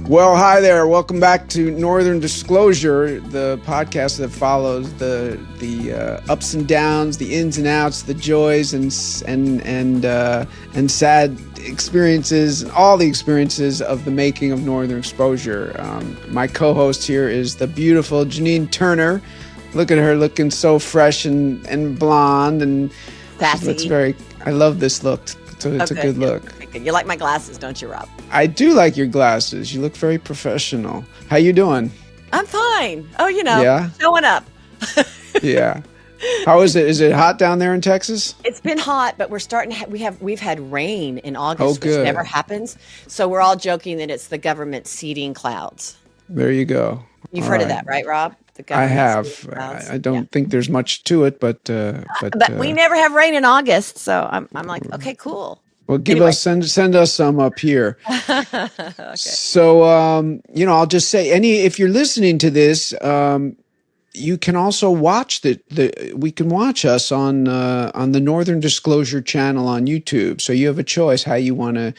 Well, hi there. Welcome back to Northern Disclosure, the podcast that follows the ups and downs, the ins and outs, the joys and sad experiences, and all the experiences of the making of Northern Exposure. My co-host here is the beautiful Janine Turner. Look at her, looking so fresh and blonde and sassy. Looks very. I love this look. It's a good look. You like my glasses, don't you, Rob? I do like your glasses. You look very professional. How you doing? I'm fine. Oh, showing up. Yeah. How is it? Is it hot down there in Texas? It's been hot, but we're starting to we've had rain in August, which never happens. So we're all joking that it's the government seeding clouds. There you go. You've heard of that, right, Rob? I have. I don't think there's much to it, but we never have rain in August, so I'm like, okay, cool. Well, send us some up here. Okay. So, I'll just say if you're listening to this, you can also watch we can watch us on the Northern Disclosure channel on YouTube. So you have a choice how you want to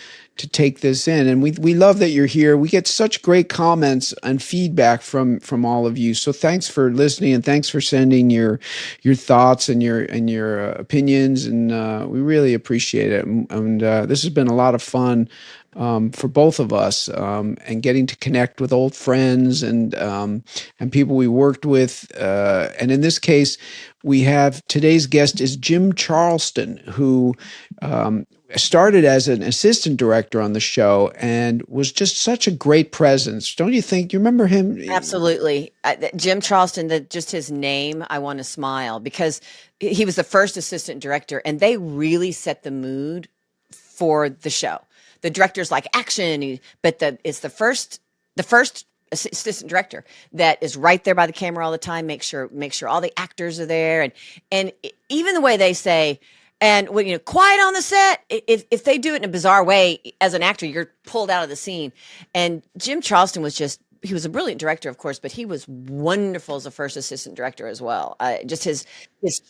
take this in. And we love that you're here. We get such great comments and feedback from all of you. So thanks for listening and thanks for sending your thoughts and your opinions. And we really appreciate it. And this has been a lot of fun for both of us, and getting to connect with old friends and people we worked with. And in this case, we have today's guest is Jim Charleston, who started as an assistant director on the show and was just such a great presence. Don't you think? You remember him? Absolutely. Jim Charleston, just his name, I want to smile because he was the first assistant director and they really set the mood for the show. The director's like action, but it's the first assistant director that is right there by the camera all the time. Make sure all the actors are there, and even the way they say, and when quiet on the set. If they do it in a bizarre way, as an actor, you're pulled out of the scene. And Jim Charleston he was a brilliant director, of course, but he was wonderful as a first assistant director as well. Just his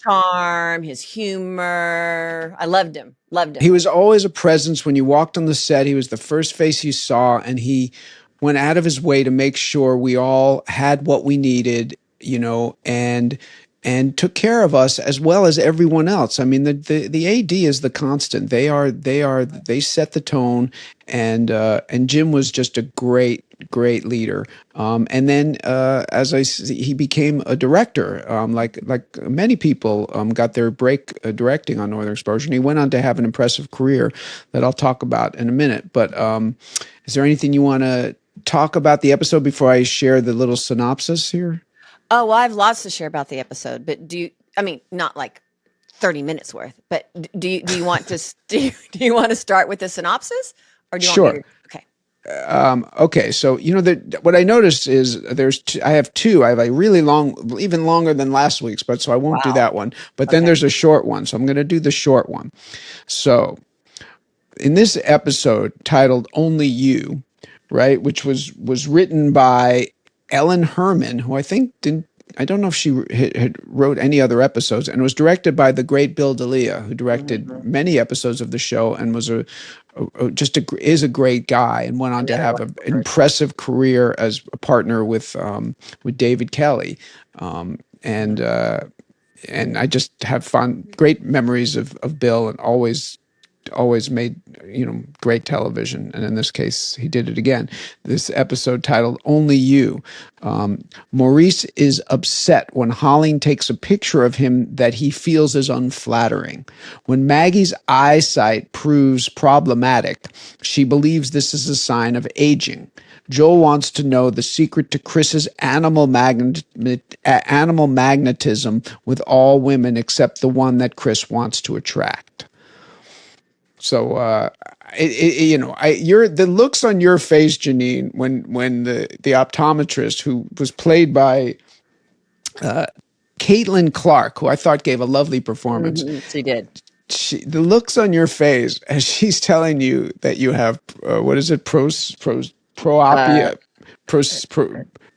charm, his humor. I loved him. He was always a presence when you walked on the set. He was the first face you saw, and he went out of his way to make sure we all had what we needed, and took care of us as well as everyone else. I mean, the AD is the constant. They set the tone, and Jim was just a great leader. And then he became a director. Like many people got their break directing on Northern Exposure, and he went on to have an impressive career that I'll talk about in a minute. But is there anything you want to talk about the episode before I share the little synopsis here? Oh, well, I have lots to share about the episode, but not like 30 minutes worth, but do you want to, do you want to start with the synopsis or do you want me to, okay. Okay. So, what I noticed is I have a really long, even longer than last week's, but so I won't do that one, but then there's a short one. So I'm going to do the short one. So in this episode titled Only You, right, which was written by Ellen Herman, who I think I don't know if she had wrote any other episodes, and it was directed by the great Bill D'Elia, who directed many episodes of the show and was is a great guy and went on to have an impressive career as a partner with David Kelly, and I just have great memories of Bill, and always made great television, and in this case he did it again. This episode titled Only You. Maurice is upset when Holling takes a picture of him that he feels is unflattering. When Maggie's eyesight proves problematic, she believes this is a sign of aging. Joel wants to know the secret to Chris's animal magnetism with all women except the one that Chris wants to attract. So, the looks on your face, Janine, when the optometrist, who was played by Caitlin Clark, who I thought gave a lovely performance. Mm-hmm, she did. The looks on your face as she's telling you that you have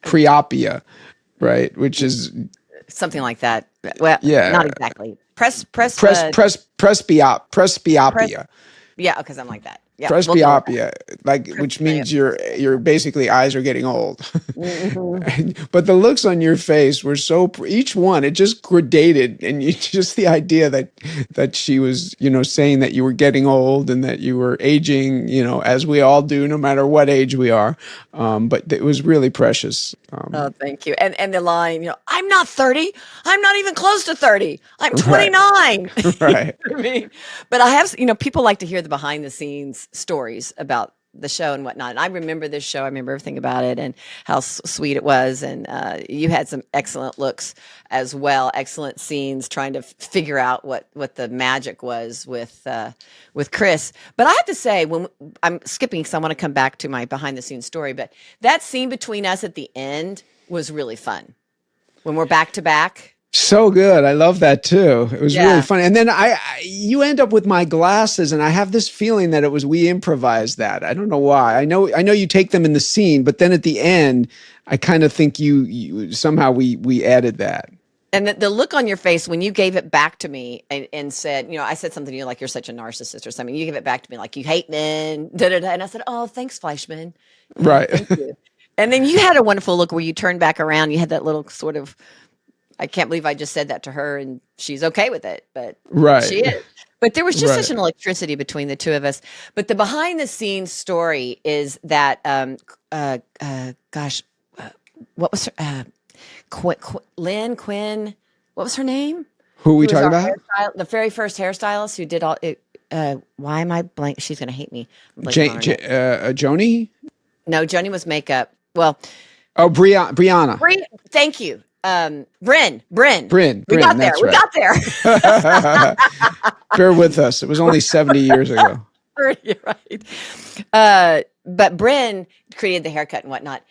preopia, right? Which is something like that. Well, yeah, not exactly. presbyopia. Yeah, because I'm like that. Yeah, Presbyopia, which means your basically eyes are getting old. Mm-hmm. But the looks on your face were each one, it just gradated, and just the idea that she was, saying that you were getting old and that you were aging, as we all do, no matter what age we are. But it was really precious. Oh, thank you. And the line, I'm not 30. I'm not even close to 30. I'm 29. Right. You know what I mean? But I have, people like to hear the behind the scenes stories about the show and whatnot. And I remember this show. I remember everything about it and how sweet it was. And you had some excellent looks as well, excellent scenes trying to figure out what the magic was with Chris. But I have to say, when I'm skipping, because I want to come back to my behind the scenes story, but that scene between us at the end was really fun. When we're back to back. So good. I love that too. It was really fun. And then you end up with my glasses, and I have this feeling that we improvised that. I don't know why. I know you take them in the scene, but then at the end, I kind of think you somehow we added that. And the look on your face when you gave it back to me and said, I said something to you like, you're such a narcissist or something. You give it back to me like, you hate men, da-da-da. And I said, oh, thanks, Fleischman. Right. Thank you. And then you had a wonderful look where you turned back around. You had that little sort of, I can't believe I just said that to her and she's okay with it, but she is. But there was just such an electricity between the two of us. But the behind the scenes story is that, what was her, Lynn Quinn, what was her name? Who are we talking about? The very first hairstylist who did all it. Why am I blank? She's going to hate me. Joni? No, Joni was makeup. Well. Oh, Brianna. Thank you. Bryn. We got there. Right. We got there. Bear with us. It was only 70 years ago. You're right. But Bryn created the haircut and whatnot.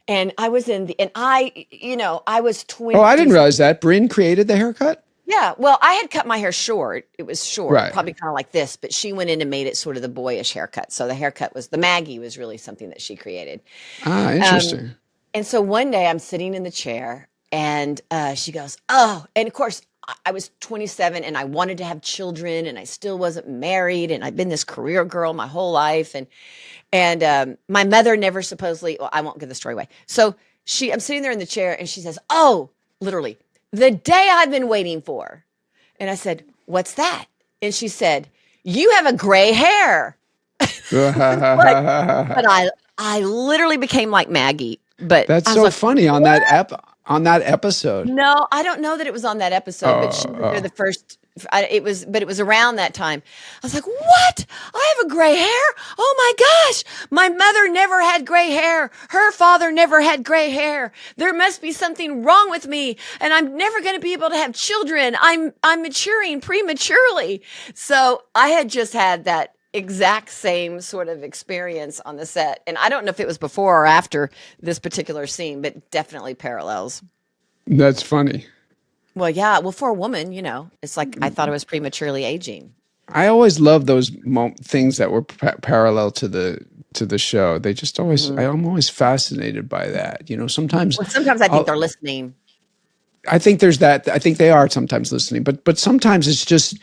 And I was I was 20. Oh, I didn't realize that. Bryn created the haircut? Yeah. Well, I had cut my hair short. It was short, right. Probably kind of like this, but she went in and made it sort of the boyish haircut. So the Maggie was really something that she created. Ah, interesting. And so one day I'm sitting in the chair and she goes, oh, and of course I was 27 and I wanted to have children and I still wasn't married. And I've been this career girl my whole life. And my mother never supposedly, well, I won't give the story away. So I'm sitting there in the chair and she says, oh, literally, the day I've been waiting for. And I said, what's that? And she said, you have a gray hair. But I literally became like Maggie. But that's so funny on that episode. No, I don't know that it was on that episode, but she was there the first. It was around that time. I was like, "What? I have a gray hair? Oh my gosh! My mother never had gray hair. Her father never had gray hair. There must be something wrong with me, and I'm never going to be able to have children. I'm maturing prematurely." So I had just had that exact same sort of experience on the set, and I don't know if it was before or after this particular scene, but definitely parallels. That's funny. Well, yeah. Well, for a woman, it's like I thought I was prematurely aging. I always love those things that were parallel to the show. They just always, I'm always fascinated by that. Sometimes I think they're listening. I think there's that. I think they are sometimes listening, but sometimes it's just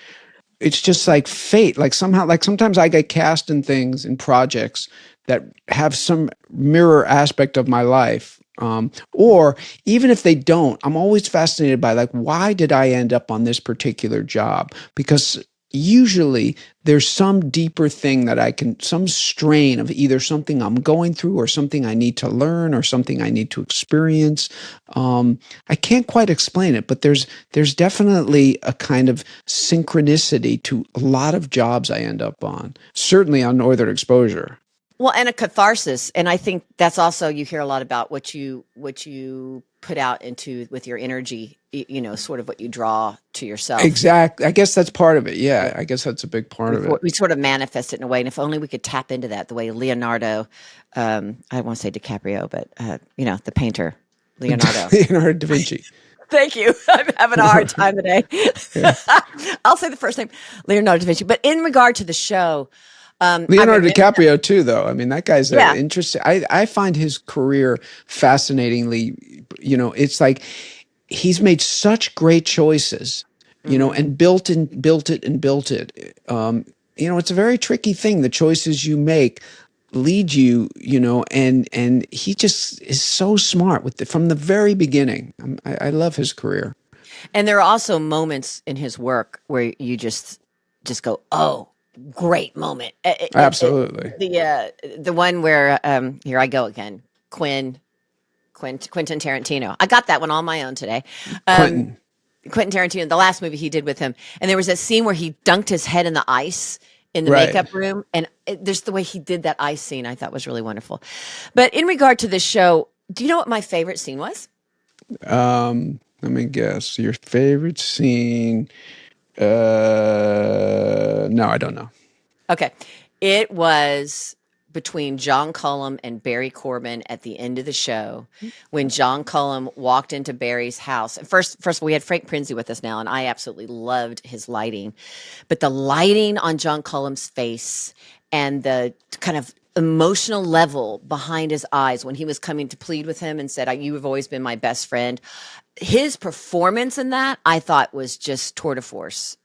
like fate. Like sometimes I get cast in things, in projects that have some mirror aspect of my life. Or even if they don't, I'm always fascinated by why did I end up on this particular job? Because usually there's some deeper thing some strain of either something I'm going through or something I need to learn or something I need to experience. I can't quite explain it, but there's definitely a kind of synchronicity to a lot of jobs I end up on, certainly on Northern Exposure. Well, and a catharsis. And I think that's also, you hear a lot about what you put out into with your energy, sort of what you draw to yourself. Exactly. I guess that's part of it. Yeah. I guess that's a big part of it. We sort of manifest it in a way. And if only we could tap into that the way Leonardo, I don't want to say DiCaprio, but, the painter, Leonardo. Leonardo da Vinci. Thank you. I'm having a hard time today. I'll say the first name, Leonardo da Vinci. But in regard to the show, Leonardo DiCaprio too, though. I mean, that guy's interesting. I find his career fascinatingly, it's like he's made such great choices and built it and built it. It's a very tricky thing. The choices you make lead you, and he just is so smart from the very beginning. I love his career. And there are also moments in his work where you just go, oh, great moment. Absolutely. The one where here I go again, Quentin Tarantino. I got that one on my own today. Quentin Tarantino, the last movie he did with him, and there was a scene where he dunked his head in the ice in the makeup room, and there's the way he did that ice scene I thought was really wonderful. But in regard to this show, do you know what my favorite scene was? Let me guess. Your favorite scene? No, I don't know. Okay. It was between John Cullum and Barry Corbin at the end of the show when John Cullum walked into Barry's house. First of all, we had Frank Prinzi with us now, and I absolutely loved his lighting. But the lighting on John Cullum's face and the kind of emotional level behind his eyes when he was coming to plead with him and said, you have always been my best friend. His performance in that, I thought, was just tour de force.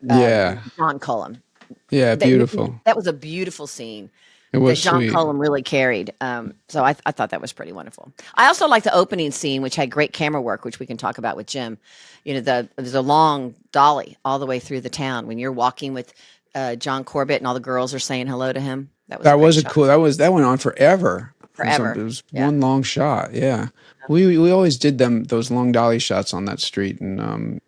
John Cullum. Yeah, beautiful. That was a beautiful scene. It was that John sweet. Cullum really carried. So I thought that was pretty wonderful. I also like the opening scene, which had great camera work, which we can talk about with Jim. There's a long dolly all the way through the town when you're walking with John Corbett and all the girls are saying hello to him. That was cool. That went on forever. Forever. It was one long shot. Yeah. We always did those long dolly shots on that street, and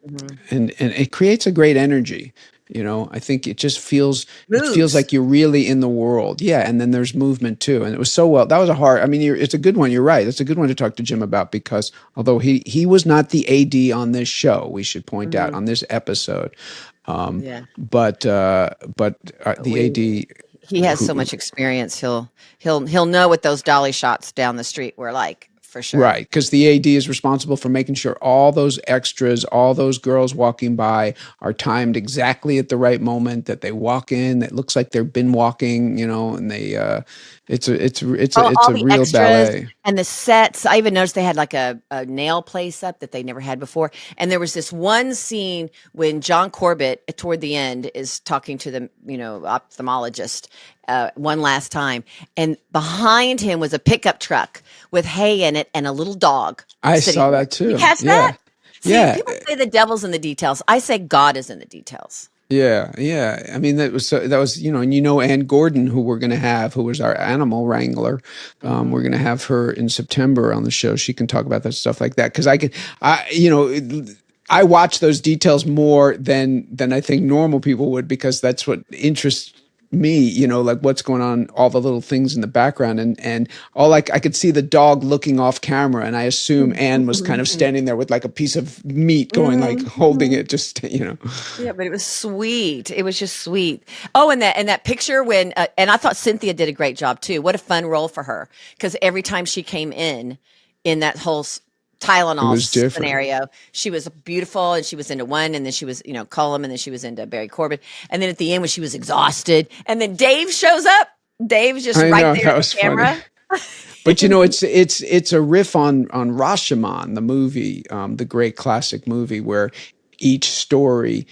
it creates a great energy. I think it just feels like you're really in the world. Yeah, and then there's movement too, and it was so well. That was it's a good one. You're right. It's a good one to talk to Jim about because although he was not the AD on this show, we should point out on this episode. But the AD. He has so much experience. He'll know what those dolly shots down the street were like. For sure. Right, because the AD is responsible for making sure all those extras, all those girls walking by are timed exactly at the right moment, that they walk in, it looks like they've been walking, and they it's a real ballet. And the sets, I even noticed they had like a nail place up that they never had before. And there was this one scene when John Corbett toward the end is talking to the ophthalmologist one last time, and behind him was a pickup truck with hay in it and a little dog. I saw that too. You catch that? See, people say the devil's in the details. I say God is in the details. Yeah. I mean, that was and Ann Gordon, who we're going to have, who was our animal wrangler. We're going to have her in September on the show. She can talk about that stuff like that because I watch those details more than I think normal people would because that's what interests me, like what's going on, all the little things in the background, and all I could see the dog looking off camera, and I assume Anne was kind of standing there with like a piece of meat going, like holding it, just Yeah, but it was sweet. It was just sweet. Oh, and that picture when, and I thought Cynthia did a great job too. What a fun role for her because every time she came in that whole Tylenol scenario, she was beautiful, and she was into one, and then she was Cullum, and then she was into Barry Corbin, and then at the end when she was exhausted, and then Dave shows up. Dave's just there on the camera. But it's a riff on Rashomon, the movie, the great classic movie where each story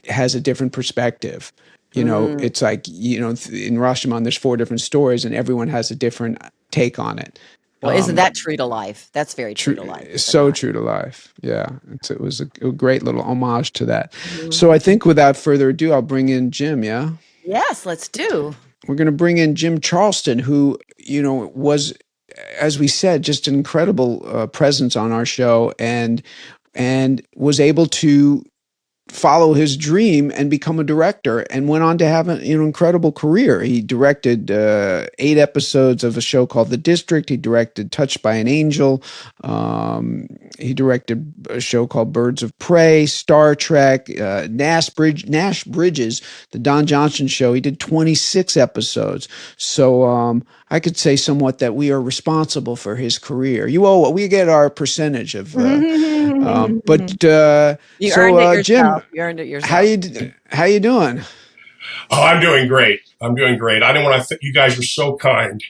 has a different perspective. It's like in Rashomon there's 4 different stories and everyone has a different take on it. Well, isn't that true to life? That's very true to life. So true to life. Yeah. It was a great little homage to that. So I think without further ado, I'll bring in Jim, yeah? Yes, let's do. We're going to bring in Jim Charleston, who, was, as we said, just an incredible presence on our show and was able to follow his dream and become a director and went on to have an incredible career. He directed 8 episodes of a show called The District. He directed Touched by an Angel. He directed a show called Birds of Prey, Star Trek, Nash Bridges, The Don Johnson Show. He did 26 episodes. So I could say somewhat that we are responsible for his career. We get our percentage of, but you earned it yourself. Jim, you earned it yourself. How you doing? Oh, I'm doing great. I didn't want to. You guys are so kind.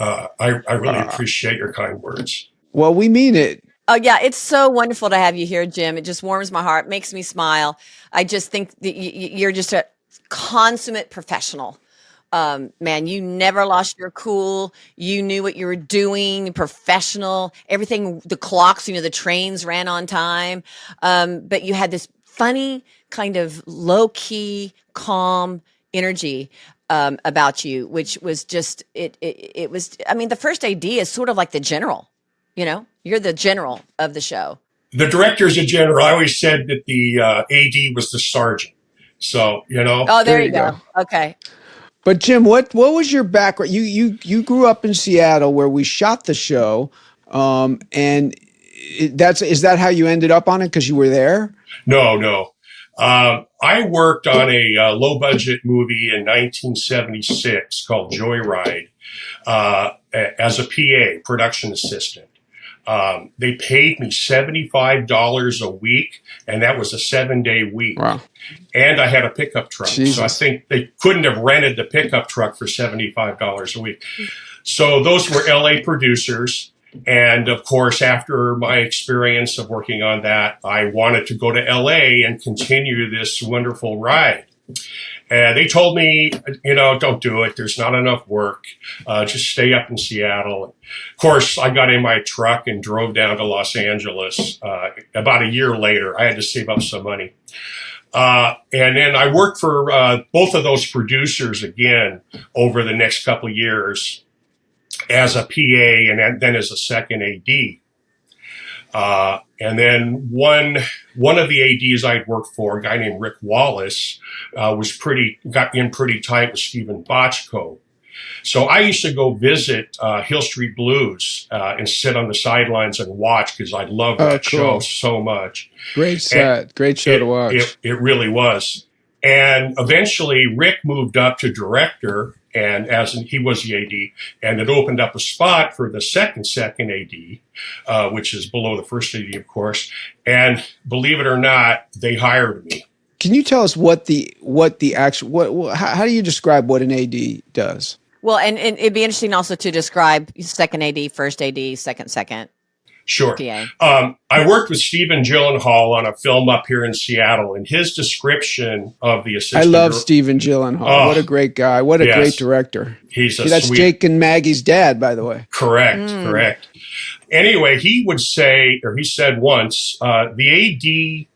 I really appreciate your kind words. Well, we mean it. Oh yeah, it's so wonderful to have you here, Jim. It just warms my heart, makes me smile. I just think that you're just a consummate professional. Man, you never lost your cool. You knew what you were doing, professional. Everything, the clocks, the trains ran on time. But you had this funny kind of low key, calm energy about you, which was just it was. I mean, the first AD is sort of like the general. You're the general of the show. The director's a general. I always said that the AD was the sergeant. So, Oh, there you go. Okay. But Jim, what was your background? You grew up in Seattle where we shot the show, and is that how you ended up on it? Because you were there? No. I worked on a low budget movie in 1976 called Joyride as a PA, production assistant. They paid me $75 a week, and that was a 7-day week. Wow. And I had a pickup truck. Jesus. So I think they couldn't have rented the pickup truck for $75 a week. So those were LA producers. And of course, after my experience of working on that, I wanted to go to LA and continue this wonderful ride. And they told me, don't do it. There's not enough work. Just stay up in Seattle. Of course, I got in my truck and drove down to Los Angeles. About a year later, I had to save up some money. And then I worked for both of those producers again over the next couple of years as a PA and then as a second AD. And then one of the ADs I'd worked for, a guy named Rick Wallace, got in pretty tight with Stephen Bochco. So I used to go visit Hill Street Blues and sit on the sidelines and watch because I loved that show so much. Great set, great show to watch. It really was. And eventually Rick moved up to director, and he was the AD, and it opened up a spot for the second AD, which is below the first AD, of course. And believe it or not, they hired me. Can you tell us how do you describe what an AD does? Well, and it'd be interesting also to describe second AD, first AD, second. Sure. PA. I worked with Stephen Gyllenhaal on a film up here in Seattle, and his description of the assistant. I love Stephen Gyllenhaal. What a great guy. What a great director. That's Jake and Maggie's dad, by the way. Correct. Anyway, he said once, the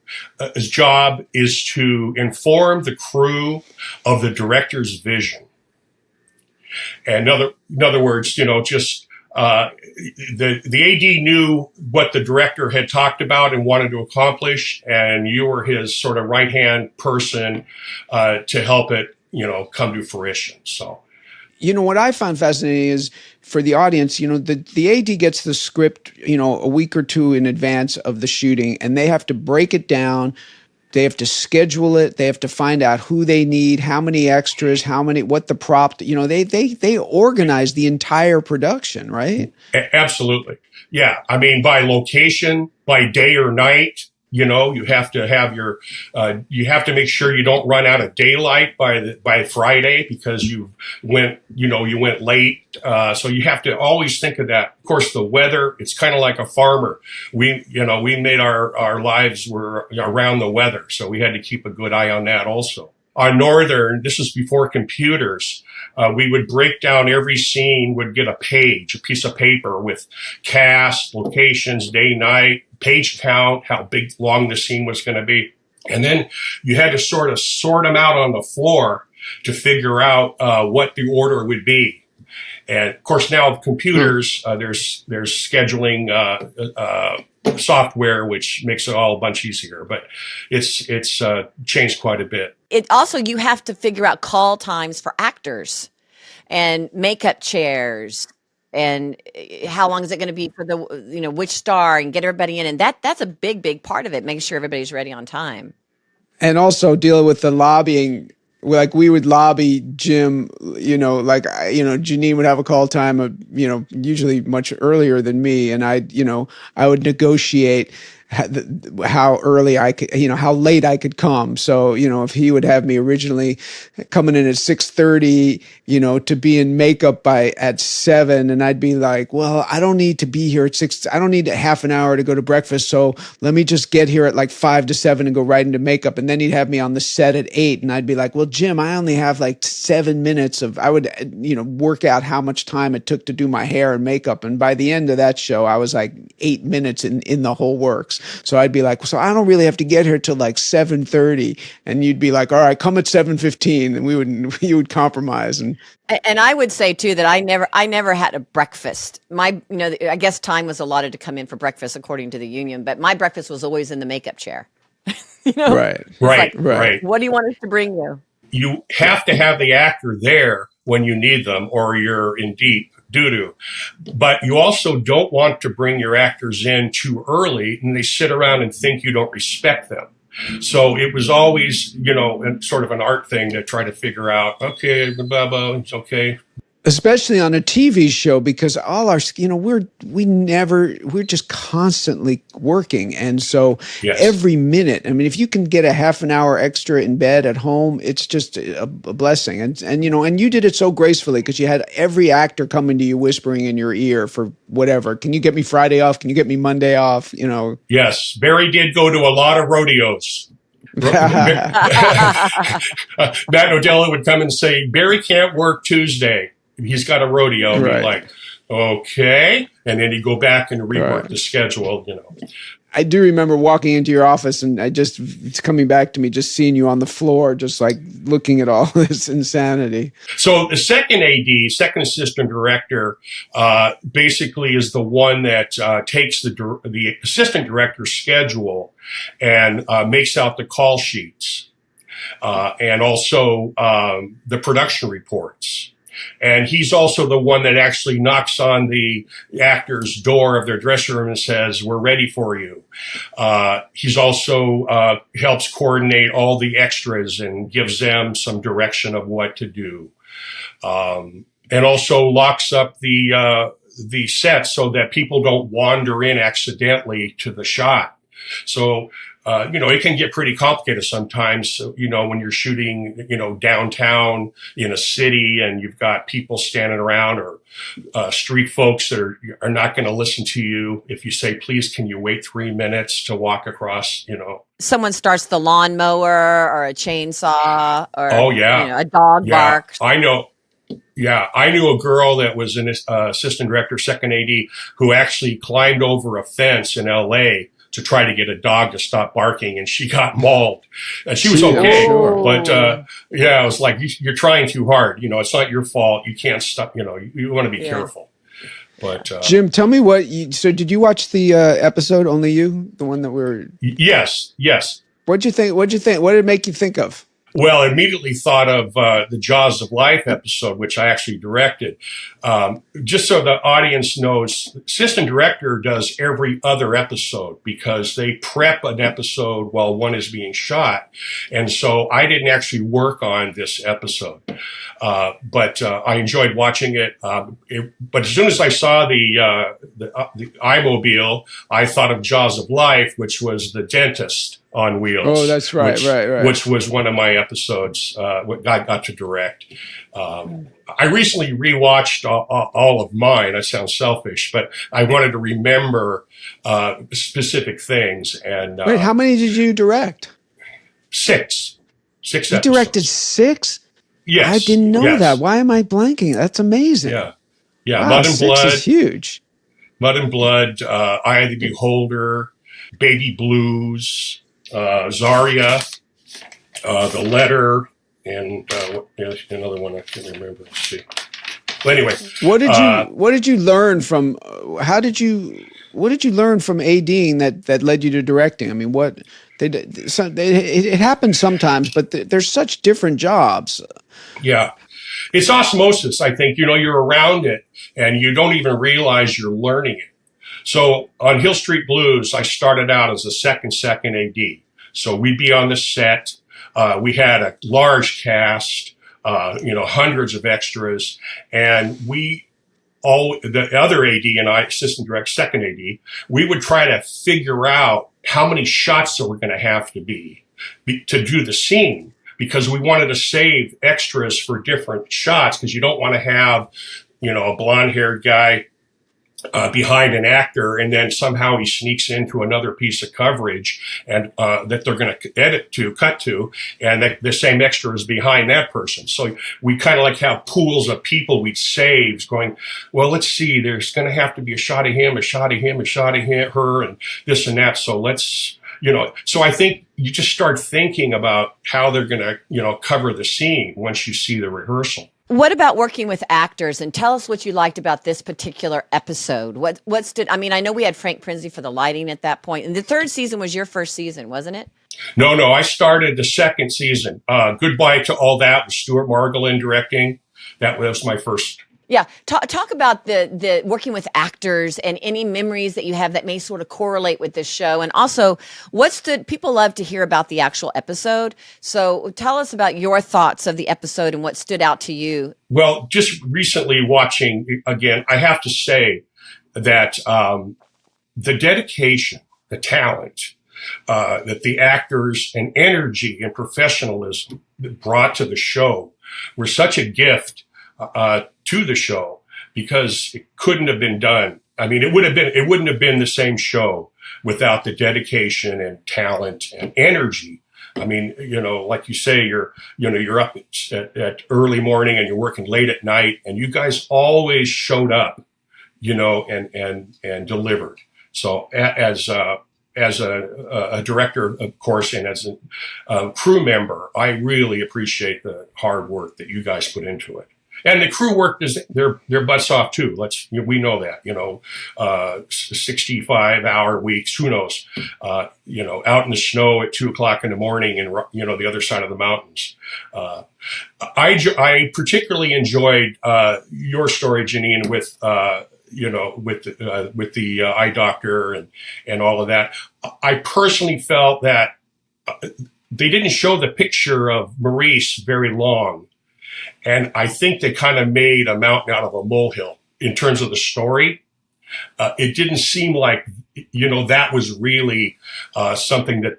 AD's job is to inform the crew of the director's vision. And in other words, just the AD knew what the director had talked about and wanted to accomplish, and you were his sort of right-hand person to help it, come to fruition. So, what I found fascinating is for the audience, the AD gets the script, a week or two in advance of the shooting, and they have to break it down. They have to schedule it. They have to find out who they need, how many extras, what the prop. They organize the entire production, right? Absolutely, yeah. I mean, by location, by day or night. You have to have you have to make sure you don't run out of daylight by Friday because you went late. So you have to always think of that. Of course, the weather, it's kind of like a farmer. We made our lives were around the weather. So we had to keep a good eye on that also. On Northern, this is before computers. We would break down every scene, would get a piece of paper with cast, locations, day, night, page count, how long the scene was going to be. And then you had to sort of sort them out on the floor to figure out what the order would be. And of course, now with computers, there's scheduling software, which makes it all a bunch easier, but it's changed quite a bit. It also, you have to figure out call times for actors and makeup chairs and how long is it going to be for the, which star, and get everybody in. And that's a big part of it, making sure everybody's ready on time. And also dealing with the lobbying. Like we would lobby Jim, Janine would have a call time of, usually much earlier than me. And I would negotiate how early I could, how late I could come. So, if he would have me originally coming in at 6:30, to be in makeup at 7, and I'd be like, well, I don't need to be here at 6. I don't need half an hour to go to breakfast. So let me just get here at like 5 to 7 and go right into makeup. And then he'd have me on the set at 8, and I'd be like, well, Jim, I only have like 7 minutes I would, work out how much time it took to do my hair and makeup. And by the end of that show, I was like 8 minutes in the whole works. So I'd be like, so I don't really have to get here till like 7:30. And you'd be like, all right, come at 7:15, and you would compromise. And I would say too that I never had a breakfast. I guess time was allotted to come in for breakfast according to the union, but my breakfast was always in the makeup chair. Right. Right. What do you want us to bring you? You have to have the actor there when you need them, or you're in deep doo-doo. But you also don't want to bring your actors in too early, and they sit around and think you don't respect them. So it was always, sort of an art thing to try to figure out, okay, blah, blah, it's okay. Especially on a TV show, because all our, we're just constantly working. And so every minute, I mean, if you can get a half an hour extra in bed at home, it's just a blessing. And you did it so gracefully, because you had every actor coming to you whispering in your ear for whatever. Can you get me Friday off? Can you get me Monday off? Yes. Barry did go to a lot of rodeos. Matt Nodella would come and say, Barry can't work Tuesday. He's got a rodeo. And right. Be like, okay. And then he'd go back and rework the schedule, I do remember walking into your office, and it's coming back to me, just seeing you on the floor, just like looking at all this insanity. So the second assistant director, basically is the one that takes the assistant director's schedule and makes out the call sheets and also the production reports. And he's also the one that actually knocks on the actor's door of their dressing room and says, we're ready for you. He's also helps coordinate all the extras and gives them some direction of what to do. And also locks up the set so that people don't wander in accidentally to the shot. So, it can get pretty complicated sometimes, when you're shooting, downtown in a city and you've got people standing around, or street folks that are not going to listen to you if you say, please, can you wait 3 minutes to walk across, Someone starts the lawnmower or a chainsaw or a dog barks. I know. Yeah, I knew a girl that was an assistant director, second AD, who actually climbed over a fence in L.A. to try to get a dog to stop barking, and she got mauled. And she was okay, but I was like, you're trying too hard. It's not your fault. You can't stop. You want to be careful. But Jim, tell me so did you watch the episode Only You, the one that we're? Yes. What'd you think? What did it make you think of? Well, I immediately thought of the Jaws of Life episode, which I actually directed. Just so the audience knows, assistant director does every other episode because they prep an episode while one is being shot. And so I didn't actually work on this episode. But I enjoyed watching it. But as soon as I saw the iMobile, I thought of Jaws of Life, which was the dentist on wheels. Oh, that's right, right. Which was one of my episodes I got to direct. I recently rewatched all of mine. I sound selfish, but I wanted to remember specific things. And wait, how many did you direct? 6 episodes. You directed 6? Yes. I didn't know that. Why am I blanking? That's amazing. Yeah. Wow, Mud and Blood. 6 is huge. Mud and Blood, Eye of the Beholder, Baby Blues, Zarya, The Letter, and another one I can't remember. Let's see. Well, anyway, what did you learn from? What did you learn from ADing that led you to directing? I mean, it happens sometimes, but there's such different jobs. Yeah. It's osmosis, I think. You're around it and you don't even realize you're learning it. So on Hill Street Blues, I started out as a second AD. So we'd be on the set. We had a large cast, hundreds of extras. And the other AD and I, assistant director, second AD, we would try to figure out how many shots there were going to have to be to do the scene, because we wanted to save extras for different shots, because you don't want to have, a blonde-haired guy behind an actor, and then somehow he sneaks into another piece of coverage and that they're going to cut to, and the same extra is behind that person. So we kind of like have pools of people we'd save going, well, let's see, there's going to have to be a shot of him, a shot of him, a shot of her, and this and that. So let's, so I think you just start thinking about how they're going to, cover the scene once you see the rehearsal. What about working with actors? And tell us what you liked about this particular episode. I know we had Frank Prinzi for the lighting at that point. And the third season was your first season, wasn't it? No, I started the second season. Goodbye to All That with Stuart Margolin directing. That was my first. Yeah. Talk about the working with actors and any memories that you have that may sort of correlate with this show. And also, people love to hear about the actual episode. So tell us about your thoughts of the episode and what stood out to you. Well, just recently watching again, I have to say that the dedication, the talent, that the actors and energy and professionalism brought to the show were such a gift to the show, because it couldn't have been done. I mean, it wouldn't have been the same show without the dedication and talent and energy. I mean, like you say, you're up at early morning and you're working late at night, and you guys always showed up, and delivered. So as a director, of course, and as a crew member, I really appreciate the hard work that you guys put into it. And the crew worked their butts off too. We know that, 65-hour weeks, who knows, out in the snow at 2:00 in the morning and, the other side of the mountains. I particularly enjoyed, your story, Janine, with the eye doctor and all of that. I personally felt that they didn't show the picture of Maurice very long. And I think they kind of made a mountain out of a molehill in terms of the story. It didn't seem like, that was really something that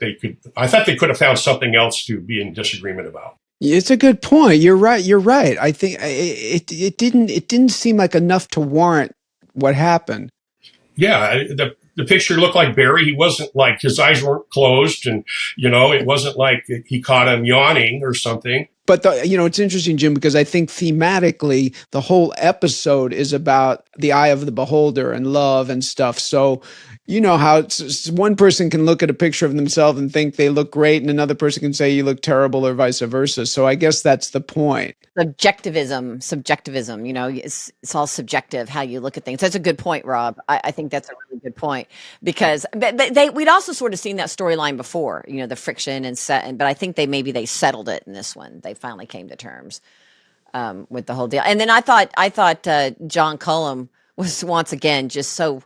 I thought they could have found something else to be in disagreement about. It's a good point. You're right. I think it didn't seem like enough to warrant what happened. Yeah, the picture looked like Barry. He wasn't like, his eyes weren't closed, and, it wasn't like he caught him yawning or something. But it's interesting, Jim, because I think thematically the whole episode is about the eye of the beholder and love and stuff. So, how one person can look at a picture of themselves and think they look great, and another person can say you look terrible, or vice versa. So I guess that's the point. Subjectivism, it's all subjective how you look at things. That's a good point, Rob. I think that's a really good point, because we'd also sort of seen that storyline before, the friction but I think they settled it in this one. They finally came to terms with the whole deal. And then I thought John Cullum was once again just so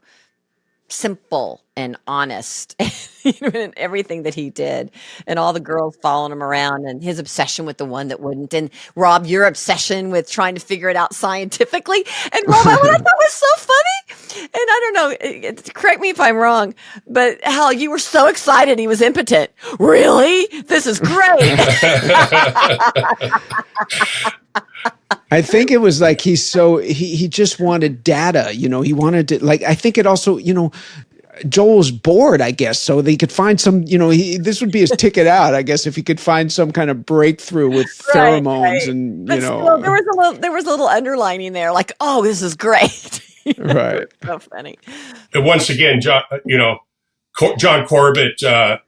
simple and honest in everything that he did, and all the girls following him around, and his obsession with the one that wouldn't, and Rob, your obsession with trying to figure it out scientifically. And Rob, what I thought was so funny, and I don't know, correct me if I'm wrong, but how you were so excited he was impotent. Really? This is great. I think it was like he just wanted data, he wanted to, like, I think it also, Joel's bored, I guess, so they could find some, this would be his ticket out, I guess, if he could find some kind of breakthrough with pheromones. Right. And, still, there was a little underlining there, like, oh, this is great. Right. So funny. And once again, John, John Corbett,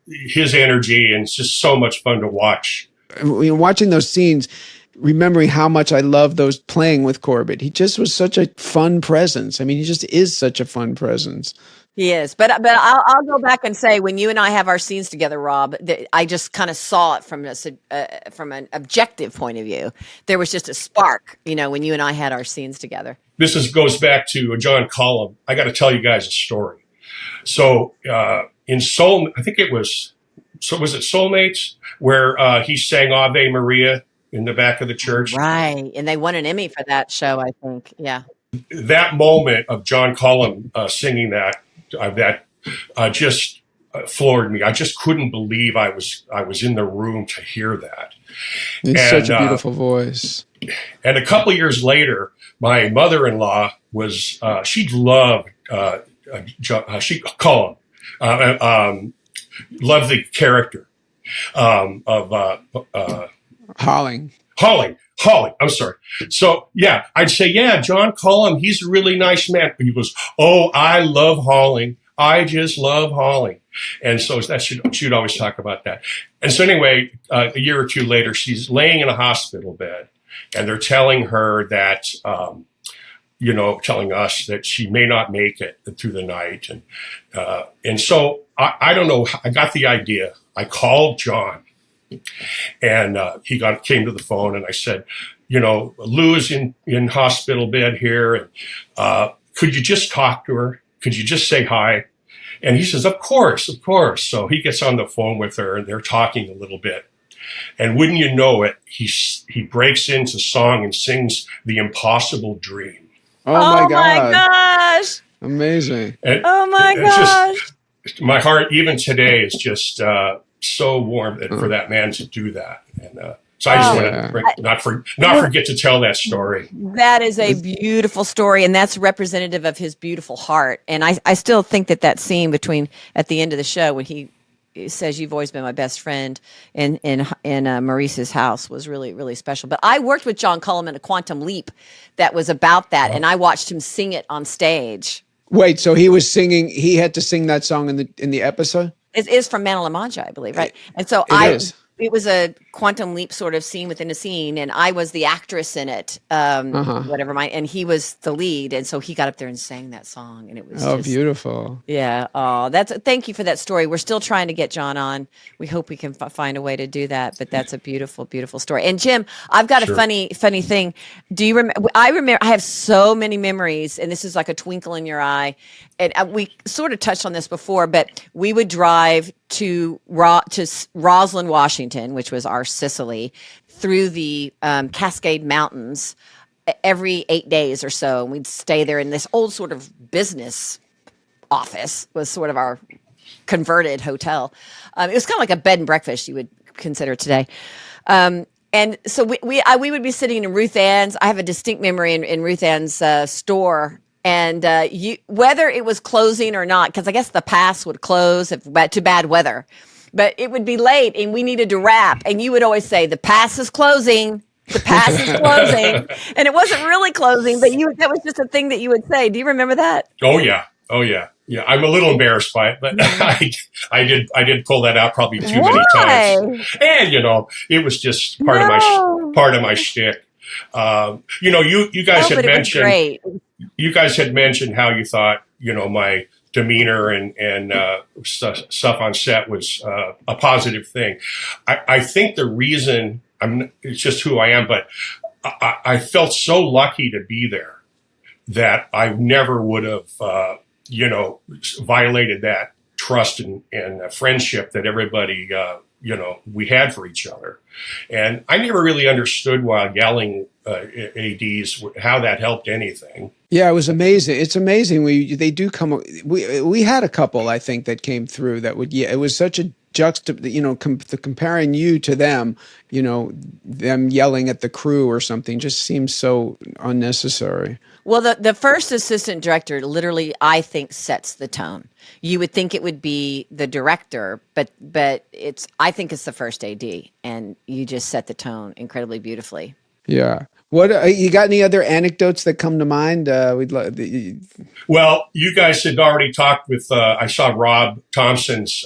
his energy, and it's just so much fun to watch. Watching those scenes, remembering how much I love those playing with Corbett. He just was such a fun presence. I mean, he just is such a fun presence. He is, but I'll go back and say, when you and I have our scenes together, Rob, I just kind of saw it from an objective point of view. There was just a spark, when you and I had our scenes together. This goes back to John Cullum. I got to tell you guys a story. So in Soul, I think was it Soulmates, where he sang Ave Maria in the back of the church. Right. And they won an Emmy for that show, I think. Yeah. That moment of John Cullum singing that floored me. I just couldn't believe I was in the room to hear that. It's such a beautiful voice. And a couple of years later, my mother-in-law was she loved she called him loved the character of Holling. I'm sorry. So yeah, I'd say, yeah, John Cullum, he's a really nice man. He goes, oh, I love Holling. I just love Holling. And so she'd always talk about that. And so anyway, a year or two later, she's laying in a hospital bed, and they're telling her that, telling us that she may not make it through the night. And so I don't know. I got the idea. I called John, and he came to the phone, and I said, Lou is in hospital bed here. And could you just talk to her? Could you just say hi? And he says, of course. So he gets on the phone with her, and they're talking a little bit. And wouldn't you know it, he breaks into song and sings The Impossible Dream. Oh my God. Gosh. Amazing. And oh my gosh. My heart, even today, is just so warm for that man to do that. And so I just want to not forget to tell that story. That is a beautiful story, and that's representative of his beautiful heart. And I still think that scene at the end of the show when he says, "You've always been my best friend," in Maurice's house was really, really special. But I worked with John Cullum in a Quantum Leap that was about that, and I watched him sing it on stage. Wait, so he was singing? He had to sing that song in the episode? It is from Man of La Mancha, I believe, right? And so it was a Quantum Leap sort of scene within a scene, and I was the actress in it, and he was the lead, and so he got up there and sang that song, and it was beautiful. Yeah. Oh, thank you for that story. We're still trying to get John on. We hope we can find a way to do that, but that's a beautiful, beautiful story. And Jim, I've got a funny thing. Do you remember? I have so many memories, and this is like a twinkle in your eye. And we sort of touched on this before, but we would drive to Roslyn, Washington, which was our Sicily, through the Cascade Mountains every 8 days or so. And we'd stay there in this old sort of business office, was sort of our converted hotel. It was kind of like a bed and breakfast you would consider today. And so we would be sitting in Ruth Ann's. I have a distinct memory in Ruth Ann's store. And whether it was closing or not, because I guess the pass would close to bad weather, but it would be late and we needed to wrap. And you would always say, the pass is closing. The pass is closing. And it wasn't really closing, but that was just a thing that you would say. Do you remember that? Oh, yeah. Yeah, I'm a little embarrassed by it, but I did pull that out probably too many times. And it was just part of my shtick. You guys had mentioned. You guys had mentioned how you thought, my demeanor and stuff on set was a positive thing. I think the reason it's just who I am, but I felt so lucky to be there that I never would have, violated that trust and friendship that everybody, we had for each other. And I never really understood while yelling ADs how that helped anything. Yeah, it was amazing. It's amazing. They do come. We had a couple, I think, that came through that would. Yeah, it was such a comparing you to them. Them yelling at the crew or something just seems so unnecessary. Well, the first assistant director literally, I think, sets the tone. You would think it would be the director, but I think it's the first AD, and you just set the tone incredibly beautifully. Yeah. What you got? Any other anecdotes that come to mind? Well, you guys had already talked with. I saw Rob Thompson's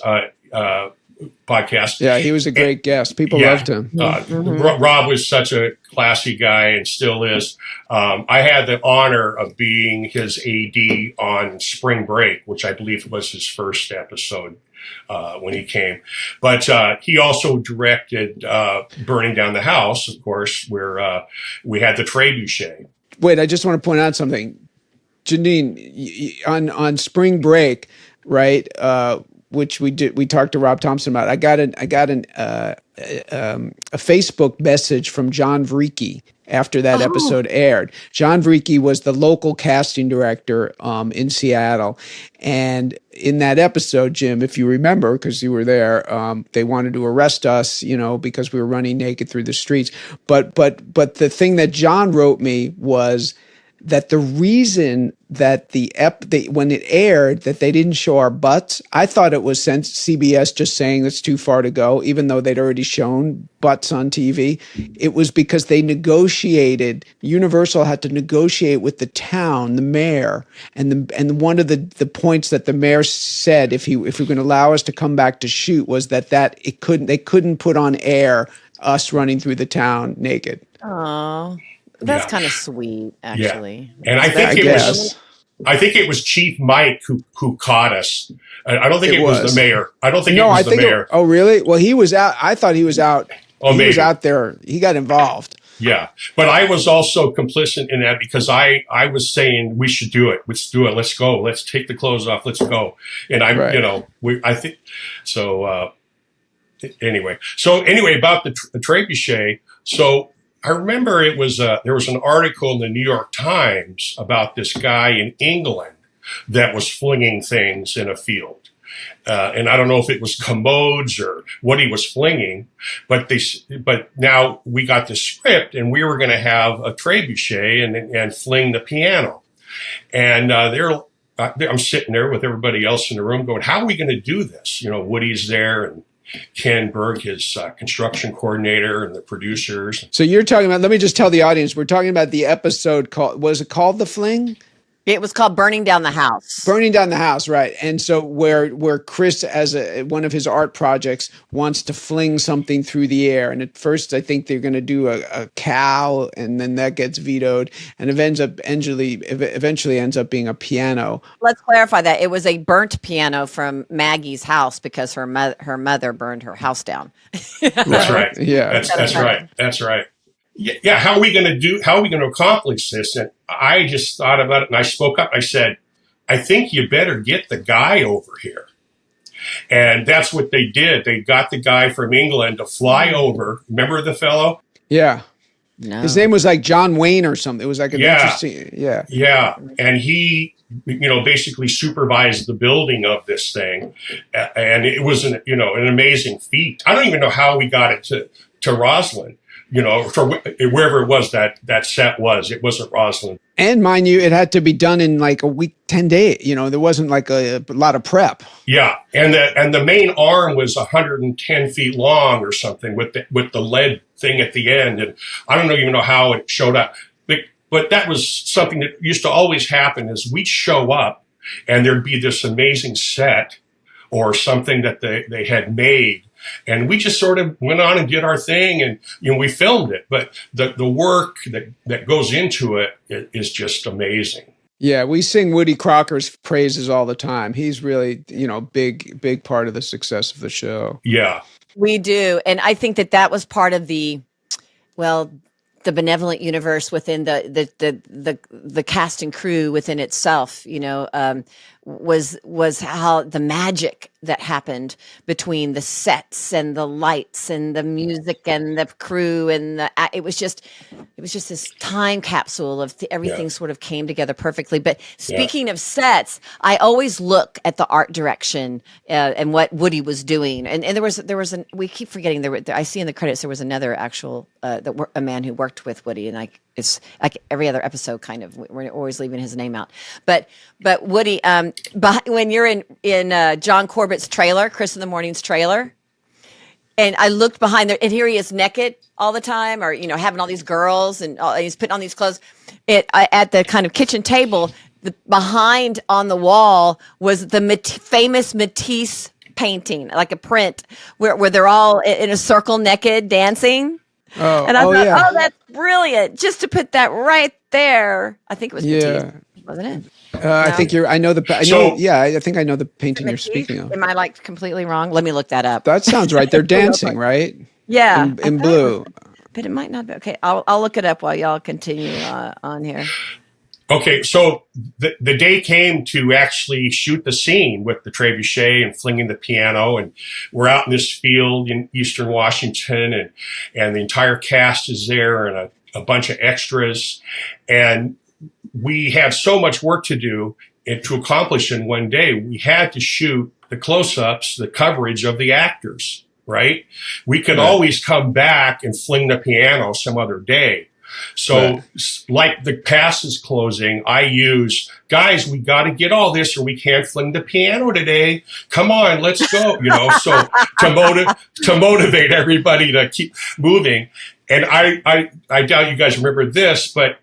podcast. Yeah, he was a great guest. People loved him. Rob was such a classy guy and still is. I had the honor of being his AD on Spring Break, which I believe was his first episode when he came. But he also directed Burning Down the House, of course, where we had the trebuchet. Wait, I just want to point out something. Janine, on Spring Break, right? Which we talked to Rob Thompson about. I got a Facebook message from John Vrieke after that Oh, episode aired. John Vrieke was the local casting director in Seattle. And in that episode, Jim, if you remember, because you were there, they wanted to arrest us, because we were running naked through the streets. But the thing that John wrote me was that the reason that when it aired that they didn't show our butts, I thought it was CBS just saying it's too far to go, even though they'd already shown butts on TV. It was because Universal had to negotiate with the town, the mayor, and one of the points that the mayor said, if we're going to allow us to come back to shoot, was that they couldn't put on air us running through the town naked. oh. That's kind of sweet, actually. Yeah. And I think it was Chief Mike who caught us. I don't think it was the mayor. I don't think it was the mayor. Oh, really? Well, he was out. I thought he was out. Oh, he maybe. was out there. He got involved. Yeah. But I was also complicit in that because I was saying we should do it. Let's do it. Let's go. Let's take the clothes off. Let's go. And I think so. Anyway, about the trebuchet. So I remember there was an article in the New York Times about this guy in England that was flinging things in a field. And I don't know if it was commodes or what he was flinging, but now we got the script and we were going to have a trebuchet and fling the piano. And I'm sitting there with everybody else in the room going, how are we going to do this? Woody's there and Ken Berg, his construction coordinator, and the producers. So you're talking about, let me just tell the audience, we're talking about the episode was it called The Fling? It was called Burning Down the House. Burning Down the House, right. And so where Chris, as one of his art projects, wants to fling something through the air. And at first, I think they're going to do a cow, and then that gets vetoed. And it eventually ends up being a piano. Let's clarify that. It was a burnt piano from Maggie's house because her mother burned her house down. That's right. Yeah. That's right. That's right. Yeah, how are we going to accomplish this? And I just thought about it and I spoke up. I said, I think you better get the guy over here. And that's what they did. They got the guy from England to fly over. Remember the fellow? Yeah. No. His name was like John Wayne or something. It was like an interesting, yeah. Yeah. And he, basically supervised the building of this thing. And it was an amazing feat. I don't even know how we got it to Roslyn. For wherever it was that set was, it wasn't Roslyn. And mind you, it had to be done in like a week, 10 days. There wasn't like a lot of prep. Yeah, and the main arm was 110 feet long or something with the lead thing at the end, and I don't even know how it showed up. But that was something that used to always happen: is we'd show up and there'd be this amazing set or something that they had made. And we just sort of went on and did our thing, and we filmed it. But the work that goes into it is just amazing. Yeah, we sing Woody Crocker's praises all the time. He's really, big part of the success of the show. Yeah, we do, and I think that was part of the benevolent universe within the cast and crew within itself. Was how the magic that happened between the sets and the lights and the music and the crew and it was just this time capsule of everything sort of came together perfectly. But speaking of sets, I always look at the art direction and what Woody was doing. And there was we keep forgetting I see in the credits there was another actual a man who worked with Woody, and it's like every other episode kind of we're always leaving his name out. But Woody, when you're in John Corbett's trailer, Chris in the Morning's trailer, and I looked behind there, and here he is naked all the time, or having all these girls, and he's putting on these clothes. At the kind of kitchen table, behind on the wall was the famous Matisse painting, like a print where they're all in a circle, naked, dancing. And I thought, that's brilliant! Just to put that right there. I think it was Matisse, wasn't it? I think I know I think I know the painting you're speaking of. Am I like completely wrong? Let me look that up. That sounds right. They're dancing, right? Yeah. In blue. But it might not be. Okay, I'll look it up while y'all continue on here. Okay, so the day came to actually shoot the scene with the trebuchet and flinging the piano, and we're out in this field in Eastern Washington, and the entire cast is there, and a bunch of extras, and we had so much work to do and to accomplish in one day. We had to shoot the close-ups, the coverage of the actors, right? We could always come back and fling the piano some other day. So like the pass is closing, I use, guys, we got to get all this or we can't fling the piano today. Come on, let's go. So to motivate everybody to keep moving. And I doubt you guys remember this, but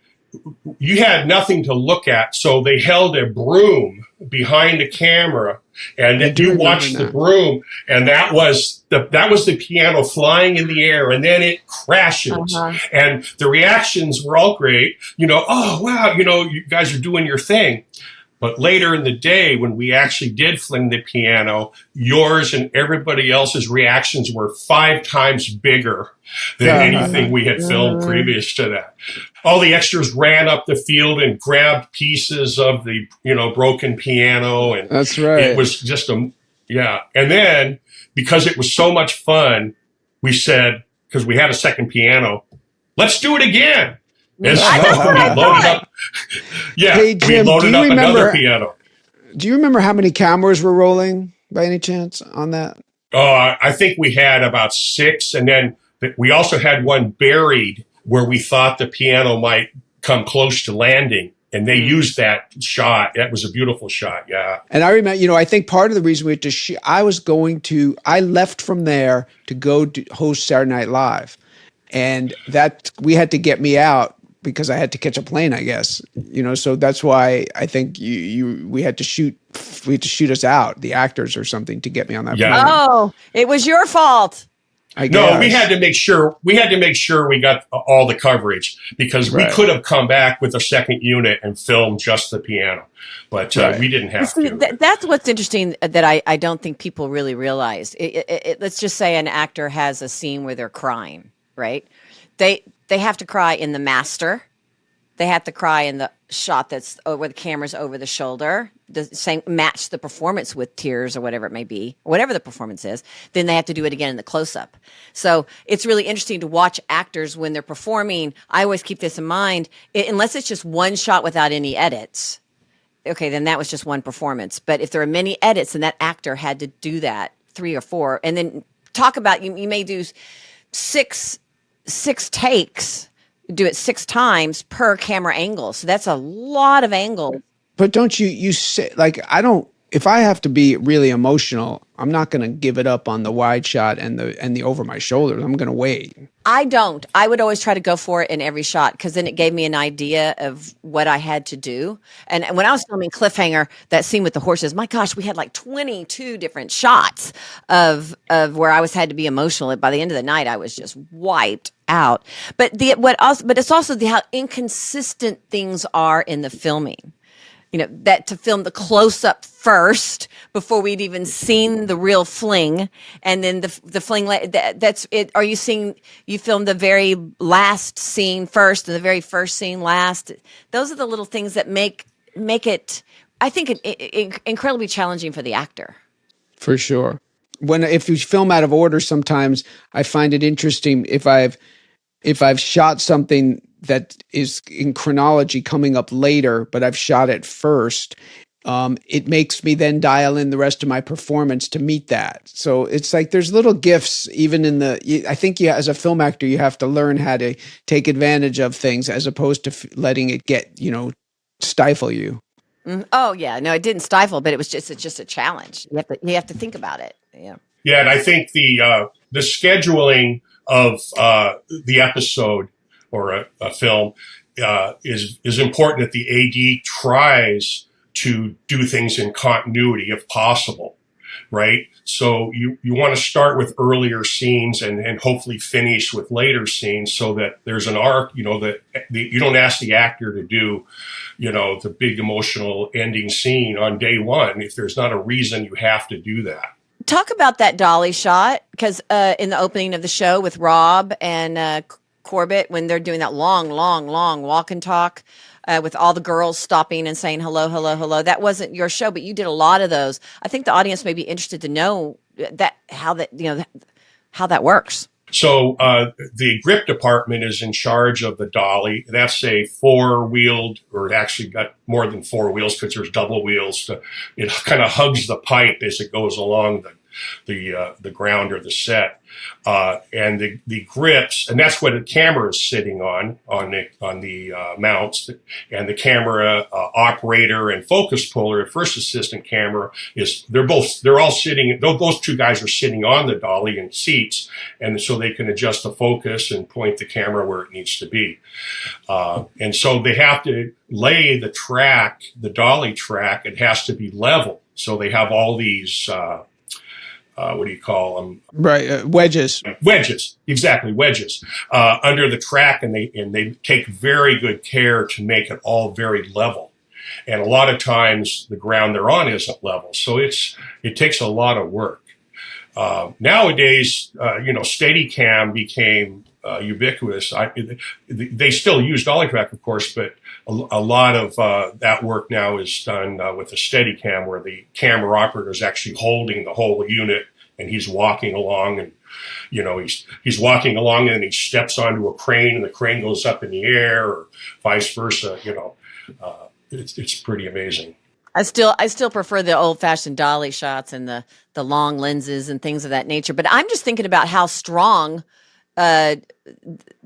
you had nothing to look at. So they held a broom behind the camera, and then you watched the broom, and that was the piano flying in the air, and then it crashes. And the reactions were all great. Oh wow, you guys are doing your thing. But later in the day, when we actually did fling the piano, yours and everybody else's reactions were 5 times bigger than anything we had filmed previous to that. All the extras ran up the field and grabbed pieces of the, broken piano. And that's right. It was just And then because it was so much fun, we said, because we had a second piano, let's do it again. And so we loaded up. Yeah, hey, Jim, we loaded up another piano. Do you remember how many cameras were rolling by any chance on that? I think we had about 6, and then we also had one buried where we thought the piano might come close to landing, and they used that shot. That was a beautiful shot, yeah. And I remember, I think part of the reason we had to shoot, I left from there to go host Saturday Night Live, and that we had to get me out because I had to catch a plane, I guess. So that's why I think we had to shoot us out, the actors or something, to get me on that plane. Oh, it was your fault. No, we had to make sure we got all the coverage, because we could have come back with a second unit and filmed just the piano, but we didn't have to. That's what's interesting that I don't think people really realize. Let's just say an actor has a scene where they're crying, right? They have to cry in the master. They have to cry in the shot that's where the camera's over the shoulder. The same, match the performance with tears or whatever it may be, whatever the performance is. Then they have to do it again in the close-up. So it's really interesting to watch actors when they're performing. I always keep this in mind, unless it's just one shot without any edits. Okay, then that was just one performance. But if there are many edits, then that actor had to do that 3 or 4. And then talk about, you may do six takes, do it 6 times per camera angle. So that's a lot of angles. But don't you say, if I have to be really emotional, I'm not going to give it up on the wide shot and the over my shoulders. I'm going to wait. I don't. I would always try to go for it in every shot, because then it gave me an idea of what I had to do. And when I was filming Cliffhanger, that scene with the horses, my gosh, we had like 22 different shots of where I had to be emotional. By the end of the night, I was just wiped out. But it's also how inconsistent things are in the filming. That to film the close-up first before we'd even seen the real fling, and then the fling, that's it. Are you seeing, you film the very last scene first and the very first scene last? Those are the little things that make it, I think, incredibly challenging for the actor. For sure. If you film out of order, sometimes I find it interesting if I've shot something that is in chronology coming up later, but I've shot it first, it makes me then dial in the rest of my performance to meet that. So it's like there's little gifts even I think as a film actor, you have to learn how to take advantage of things as opposed to letting it get, stifle you. Oh yeah, no, it didn't stifle, but it's just a challenge. You have to think about it. Yeah. Yeah, and I think the scheduling of the episode or a film is important, that the AD tries to do things in continuity if possible, right? So you want to start with earlier scenes and hopefully finish with later scenes, so that there's an arc, that you don't ask the actor to do, the big emotional ending scene on day one if there's not a reason you have to do that. Talk about that dolly shot, because in the opening of the show with Rob and Corbett, when they're doing that long walk and talk, with all the girls stopping and saying hello, hello, hello. That wasn't your show, but you did a lot of those. I think the audience may be interested to know how that works. So the grip department is in charge of the dolly. That's a four-wheeled, or it actually got more than four wheels because there's double wheels. It kind of hugs the pipe as it goes along the ground or the set, and the grips, and that's what the camera is sitting on the mounts, and the camera operator and focus puller, first assistant camera they're all sitting. Those two guys are sitting on the dolly in seats, and so they can adjust the focus and point the camera where it needs to be, and so they have to lay the dolly track. It has to be level, so they have all these. What do you call them? Right, wedges. Wedges, exactly, wedges under the track, and they take very good care to make it all very level. And a lot of times the ground they're on isn't level, so it takes a lot of work. Nowadays, Steadicam became ubiquitous. They still use dolly track, of course, but a lot of that work now is done with a Steadicam, where the camera operator is actually holding the whole unit, and he's walking along, and he's walking along, and he steps onto a crane, and the crane goes up in the air, or vice versa. It's pretty amazing. I still prefer the old-fashioned dolly shots and the long lenses and things of that nature. But I'm just thinking about how strong. I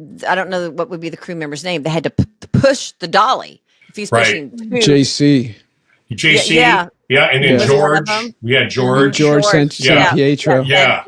don't know what would be the crew member's name. They had to push the dolly. If he's pushing JC, yeah, and then George. We had George. George San Pietro. Yeah.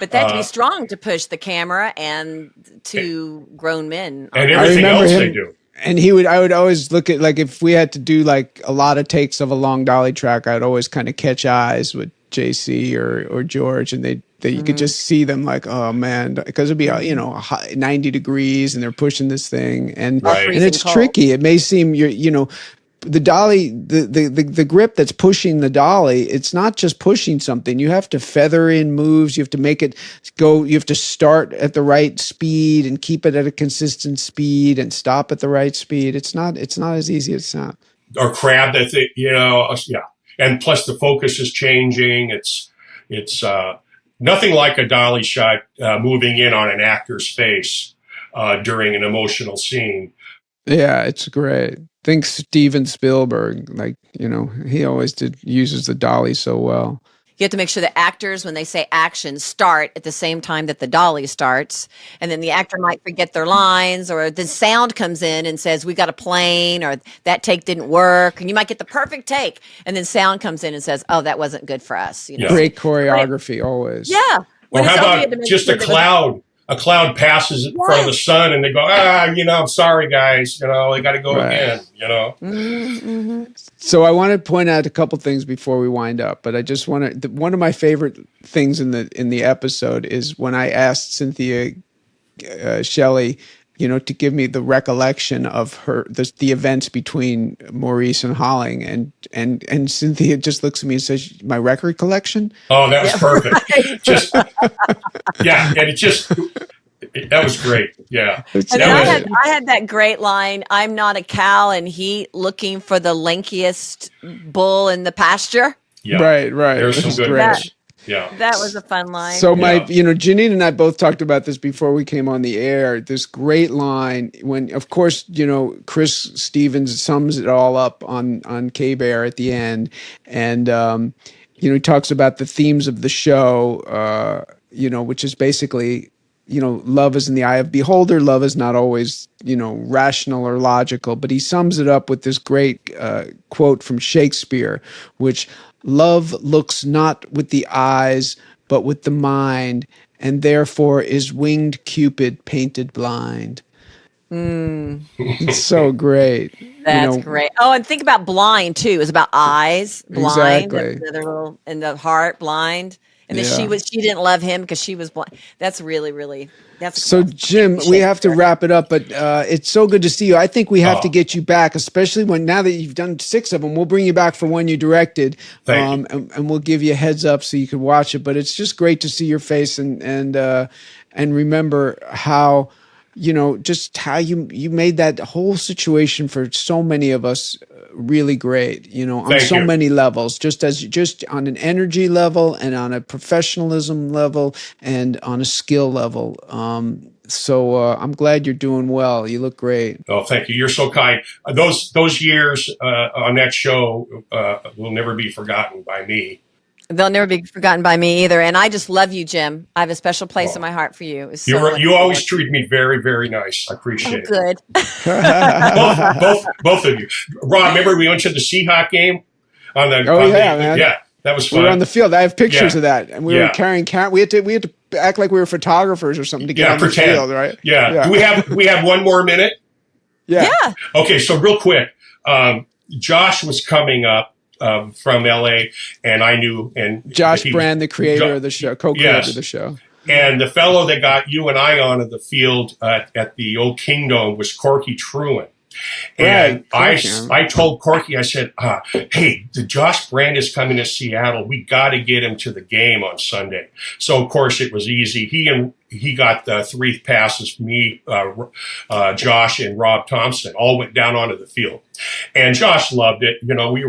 But they had to be strong to push the camera and two grown men. And everything else they do. And I would always look at, like, if we had to do like a lot of takes of a long dolly track, I'd always kind of catch eyes with JC or George, and you could just see them like, oh man, because it'd be 90 degrees and they're pushing this thing, and it's cold. Tricky. It may seem the dolly, the grip that's pushing the dolly, it's not just pushing something. You have to feather in moves. You have to make it go. You have to start at the right speed and keep it at a consistent speed and stop at the right speed. It's not as easy as it sounds. Or crab that and plus the focus is changing. It's nothing like a dolly shot moving in on an actor's face during an emotional scene. Yeah, it's great. Think Steven Spielberg, he always uses the dolly so well. You have to make sure the actors, when they say action, start at the same time that the dolly starts. And then the actor might forget their lines, or the sound comes in and says, we got a plane, or that take didn't work. And you might get the perfect take. And then sound comes in and says, oh, that wasn't good for us. Great choreography, always. Yeah. Or how about just a cloud? A cloud passes in front of the sun, and they go, I'm sorry, guys. They got to go again, Mm-hmm. So I want to point out a couple things before we wind up, but I just want to. One of my favorite things in the episode is when I asked Cynthia Shelley, to give me the recollection of the events between Maurice and Holling, and Cynthia just looks at me and says, "My record collection." Oh, that was perfect. That was great. Yeah. And then I had that great line, I'm not a cow in heat looking for the lankiest bull in the pasture. Yeah. Right. There's some good ones. Yeah. That was a fun line. So Janine and I both talked about this before we came on the air. This great line when, of course, Chris Stevens sums it all up on K-Bear at the end. And, he talks about the themes of the show, which is basically, love is in the eye of beholder. Love is not always, rational or logical, but he sums it up with this great quote from Shakespeare, which love looks not with the eyes, but with the mind, and therefore is winged Cupid painted blind. It's so great. That's great. Oh, and think about blind too. It's about eyes, blind, exactly. And the heart, blind. And then she didn't love him because she was blind. That's really so. Jim, we have to wrap it up, but it's so good to see you. I think we have to get you back, especially now that you've done 6 of them. We'll bring you back for one you directed, and we'll give you a heads up so you can watch it. But it's just great to see your face and remember how just how you made that whole situation for so many of us really great, on Thank so you. many levels, just on an energy level and on a professionalism level and on a skill level. So I'm glad you're doing well. You look great. Oh, thank you. You're so kind. Those years on that show will never be forgotten by me. They'll never be forgotten by me either. And I just love you, Jim. I have a special place in my heart for you. It's so You always treat me very, very nice. I appreciate it. good. both of you. Rob, remember we went to the Seahawk game on the? Man. Yeah, that was fun. We were on the field. I have pictures of that, and we were carrying we had to act like we were photographers or something to get on pretend. the field, right? Yeah. Do we have one more minute? Yeah. Okay, so real quick, Josh was coming up from LA, and I knew, and Josh Brand, the creator of the show, co-creator of the show. And the fellow that got you and I onto the field at the old Kingdom was Corky Truant. And I told Corky, I said, hey, the Josh Brand is coming to Seattle. We got to get him to the game on Sunday. So, of course, it was easy. He got the 3 passes. Me, Josh, and Rob Thompson all went down onto the field. And Josh loved it.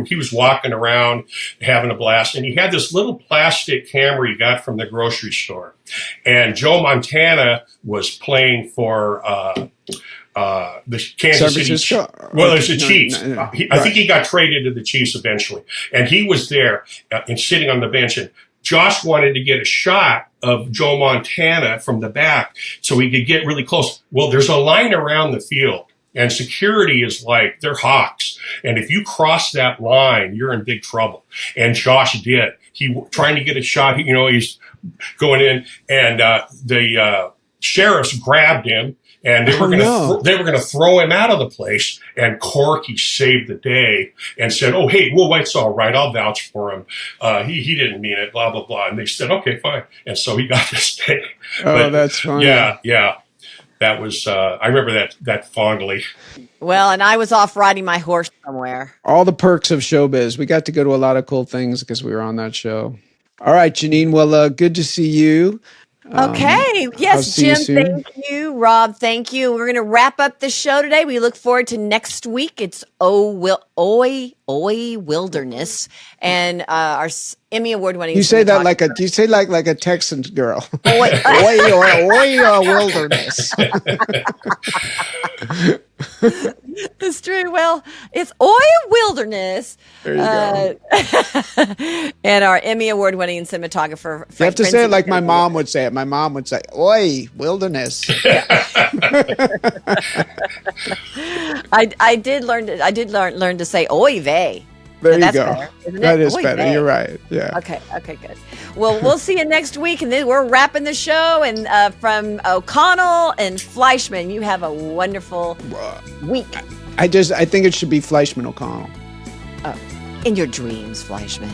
He was walking around having a blast. And he had this little plastic camera he got from the grocery store. And Joe Montana was playing for the Kansas City Chiefs. Well, there's the Chiefs. I think he got traded to the Chiefs eventually. And he was there and sitting on the bench. And Josh wanted to get a shot of Joe Montana from the back so he could get really close. Well, there's a line around the field. And security is like, they're hawks. And if you cross that line, you're in big trouble. And Josh did. He trying to get a shot. He's going in, and the sheriffs grabbed him. And they were going to throw him out of the place. And Corky saved the day and said, "Oh, hey, well, it's all right. I'll vouch for him. He didn't mean it. Blah blah blah." And they said, "Okay, fine." And so he got to stay. That's funny. Yeah. That was I remember that fondly. Well, and I was off riding my horse somewhere. All the perks of showbiz. We got to go to a lot of cool things because we were on that show. All right, Janine. Well, good to see you. Okay. Yes, Jim, thank you. Rob, thank you. We're going to wrap up the show today. We look forward to next week. It's Oi Wilderness, and our Emmy Award-winning. You say that like a Texan girl. Oi Wilderness. It's true. Well, it's Oi Wilderness. There you go. And our Emmy Award-winning cinematographer. You have to say it like my mom would say it. My mom would say, "Oi, wilderness." I did learn to say "Oy vey." There you go. Better, that is Oy better. vey. You're right. Yeah. Okay, good. Well, we'll see you next week, and then we're wrapping the show. And from O'Connell and Fleischman, you have a wonderful week. I think it should be Fleischman O'Connell. Oh, in your dreams, Fleischman.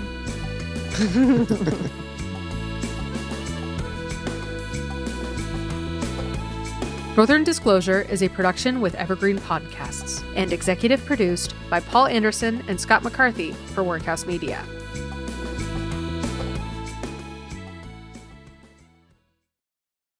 Northern Disclosure is a production with Evergreen Podcasts and executive produced by Paul Anderson and Scott McCarthy for Workhouse Media.